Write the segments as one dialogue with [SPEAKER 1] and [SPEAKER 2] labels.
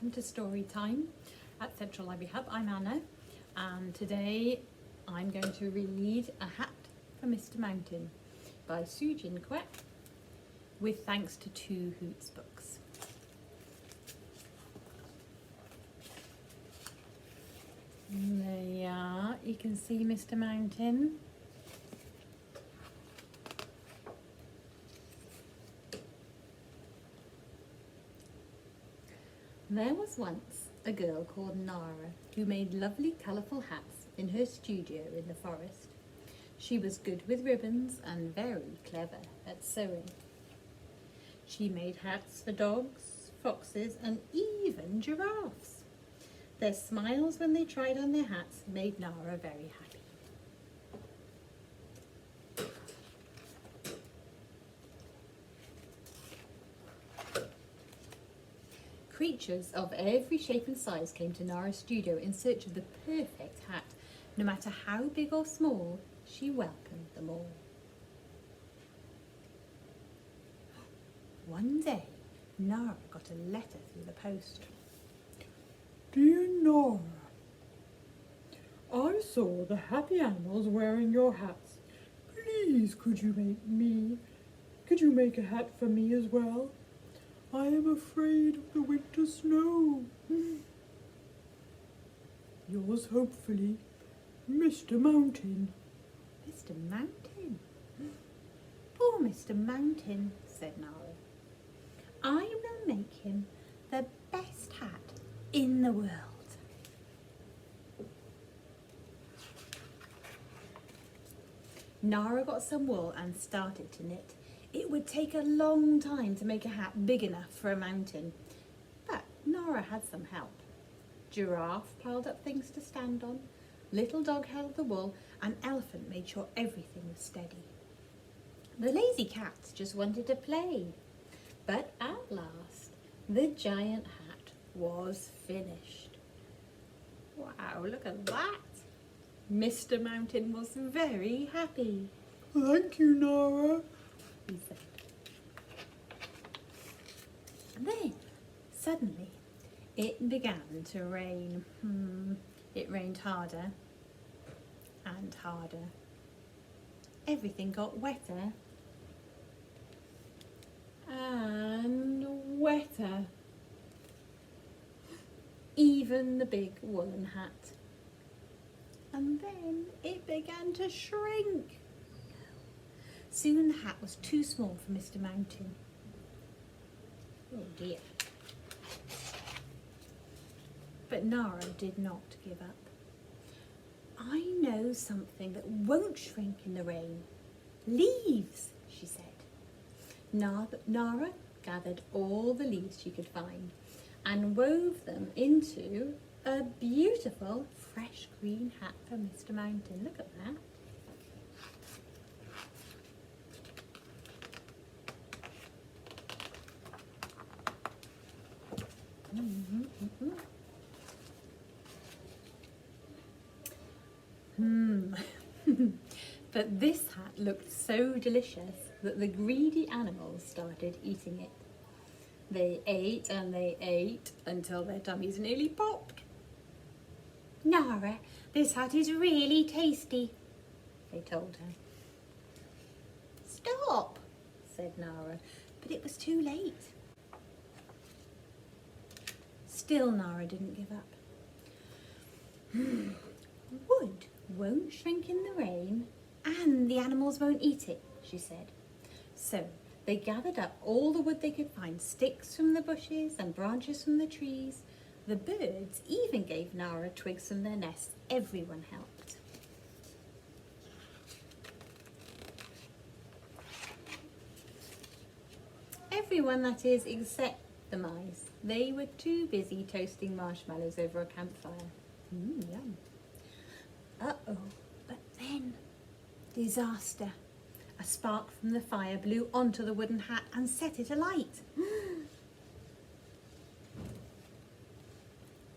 [SPEAKER 1] welcome to Storytime at Central Library Hub. I'm Anna, and today I'm going to read A Hat for Mr. Mountain by Soojin Kwak, with thanks to Two Hoots books. There you are, you can see Mr. Mountain. There was once a girl called Nara who made lovely colourful hats in her studio in the forest. She was good with ribbons and very clever at sewing. She made hats for dogs, foxes and even giraffes. Their smiles when they tried on their hats made Nara very happy. Creatures of every shape and size came to Nara's studio in search of the perfect hat. No matter how big or small, she welcomed them all. One day, Nara got a letter through the post.
[SPEAKER 2] Dear Nara, I saw the happy animals wearing your hats. Please, could you make a hat for me as well? I am afraid of the winter snow. Yours hopefully, Mr. Mountain.
[SPEAKER 1] Mr. Mountain? Poor Mr. Mountain, said Nara. I will make him the best hat in the world. Nara got some wool and started to knit. It would take a long time to make a hat big enough for a mountain, but Nara had some help. Giraffe piled up things to stand on, Little Dog held the wool, and Elephant made sure everything was steady. The lazy cats just wanted to play, but at last the giant hat was finished. Wow, look at that! Mr. Mountain was very happy.
[SPEAKER 2] Thank you, Nara,
[SPEAKER 1] he said. And then, suddenly, it began to rain. It rained harder and harder. Everything got wetter and wetter. Even the big woolen hat. And then it began to shrink. Soon the hat was too small for Mr. Mountain. Oh dear. But Nara did not give up. I know something that won't shrink in the rain. Leaves, she said. Nara gathered all the leaves she could find and wove them into a beautiful fresh green hat for Mr. Mountain. Look at that. But this hat looked so delicious that the greedy animals started eating it. They ate and they ate until their tummies nearly popped. Nara, this hat is really tasty, they told her. Stop, said Nara, but it was too late. Still Nara didn't give up. Wood won't shrink in the rain and the animals won't eat it, she said. So they gathered up all the wood they could find, sticks from the bushes and branches from the trees. The birds even gave Nara twigs from their nests. Everyone helped. Everyone, that is, except the mice. They were too busy toasting marshmallows over a campfire. Yum. Uh-oh, but then, disaster. A spark from the fire blew onto the wooden hat and set it alight.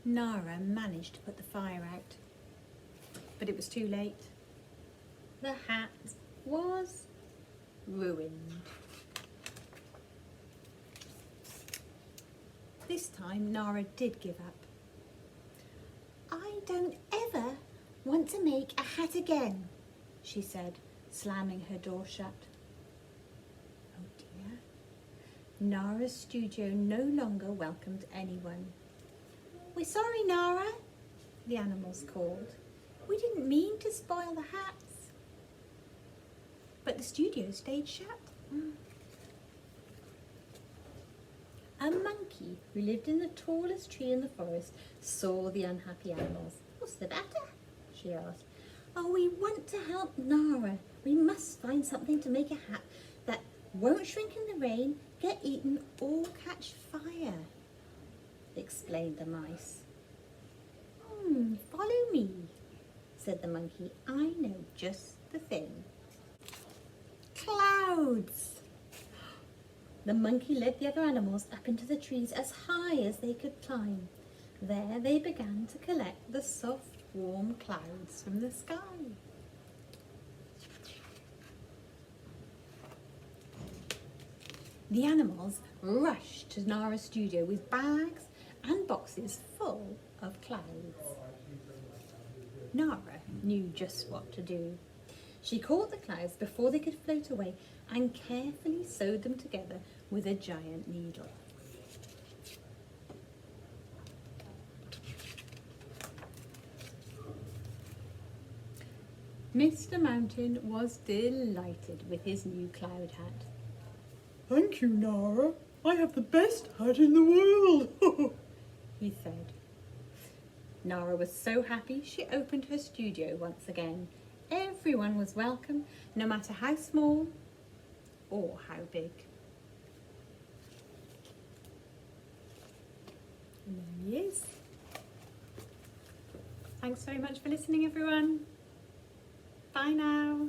[SPEAKER 1] Nara managed to put the fire out, but it was too late. The hat was ruined. This time, Nara did give up. "I don't ever want to make a hat again," she said, slamming her door shut. Oh dear. Nara's studio no longer welcomed anyone. "We're sorry, Nara," the animals called. "We didn't mean to spoil the hats." But the studio stayed shut. A monkey who lived in the tallest tree in the forest saw the unhappy animals. "What's the matter?" she asked. "Oh, we want to help Nara. We must find something to make a hat that won't shrink in the rain, get eaten, or catch fire," explained the mice. "Follow me," said the monkey. "I know just the thing." Clouds! The monkey led the other animals up into the trees as high as they could climb. There they began to collect the soft, warm clouds from the sky. The animals rushed to Nara's studio with bags and boxes full of clouds. Nara knew just what to do. She caught the clouds before they could float away and carefully sewed them together with a giant needle. Mr. Mountain was delighted with his new cloud hat.
[SPEAKER 2] "Thank you, Nara. I have the best hat in the world,"
[SPEAKER 1] he said. Nara was so happy she opened her studio once again. Everyone was welcome, no matter how small or how big. And there he is. Thanks very much for listening, everyone. Bye now.